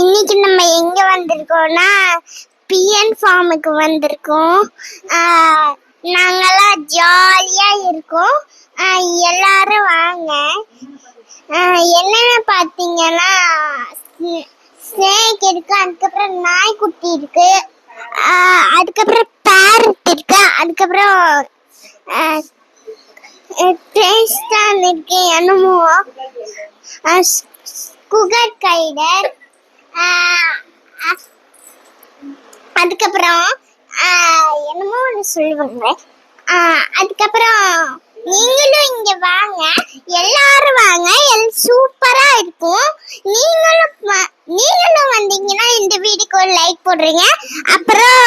இன்னைக்கு நம்ம எங்க வந்திருக்கோம்னா பிஎன் ஃபார்முக்கு வந்திருக்கோம். நாங்கெல்லாம் ஜாலியா இருக்கோம். எல்லாரும் வாங்க. என்னென்ன பார்த்தீங்கன்னா ஸ்னேக் இருக்கு, அதுக்கப்புறம் நாய்க்குட்டி இருக்கு, அதுக்கப்புறம் பேரட் இருக்கு, அதுக்கப்புறம் டேஸ்டான் இருக்கு, என்னமோ குகர் கைடர், அதுக்கப்புறம் என்னமோ ஒன்று சொல்லுவாங்க. அதுக்கப்புறம் நீங்களும் இங்க வாங்க, எல்லாரும் வாங்க, சூப்பரா இருக்கும். நீங்களும் வந்தீங்கன்னா இந்த வீடியோக்கு ஒரு லைக் போடுறீங்க, அப்புறம்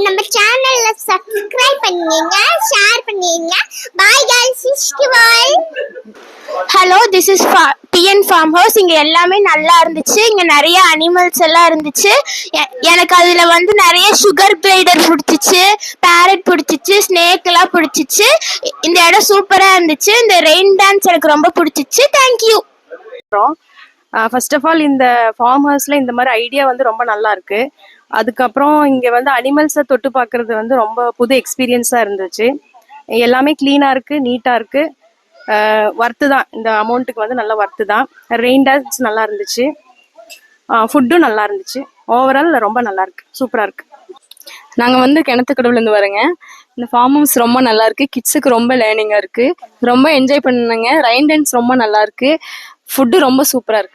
நம்ம சேனல்ல சப்ஸ்கிரைப் பண்ணுங்க, ஷேர் பண்ணுங்க. Bye guys, bye. Hello, this is BN farm house. இங்க எல்லாமே நல்லா இருந்துச்சு. இங்க நிறைய அனிமல்ஸ் எல்லாம் இருந்துச்சு. எனக்கு அதுல வந்து நிறைய சுகர் கிளைடர் பிடிச்சிச்சு, பேரட் பிடிச்சிச்சு, ஸ்னேக் எல்லாம் பிடிச்சிச்சு. இந்த இடம் சூப்பரா இருந்துச்சு. இந்த ரெயின் டான்ஸ் எனக்கு ரொம்ப பிடிச்சிச்சு. தேங்க்யூ. ஃபர்ஸ்ட் ஆஃப் ஆல் இந்த ஃபார்ம் ஹவுஸ்ல இந்த மாதிரி ஐடியா வந்து ரொம்ப நல்லா இருக்கு. அதுக்கப்புறம் இங்க வந்து அனிமல்ஸை தொட்டு பார்க்கறது வந்து ரொம்ப புது எக்ஸ்பீரியன்ஸா இருந்துச்சு. எல்லாமே கிளீனா இருக்கு, நீட்டா இருக்கு. ஒர்த்து தான், இந்த அமௌண்ட்டுக்கு வந்து நல்ல ஒர்த்து தான். ரெயின் டான்ஸ் நல்லா இருந்துச்சு, ஃபுட்டும் நல்லா இருந்துச்சு. ஓவரால் ரொம்ப நல்லா இருக்கு, சூப்பரா இருக்கு. நாங்கள் வந்து கிணத்துக்கடவுலேருந்து வரேங்க. இந்த ஃபார்ம் ஹவுஸ் ரொம்ப நல்லா இருக்கு. கிட்ஸுக்கு ரொம்ப லேர்னிங்காக இருக்கு. ரொம்ப என்ஜாய் பண்ணுங்க. ரெயின் டான்ஸ் ரொம்ப நல்லா இருக்கு. ஃபுட்டு ரொம்ப சூப்பராக இருக்கு.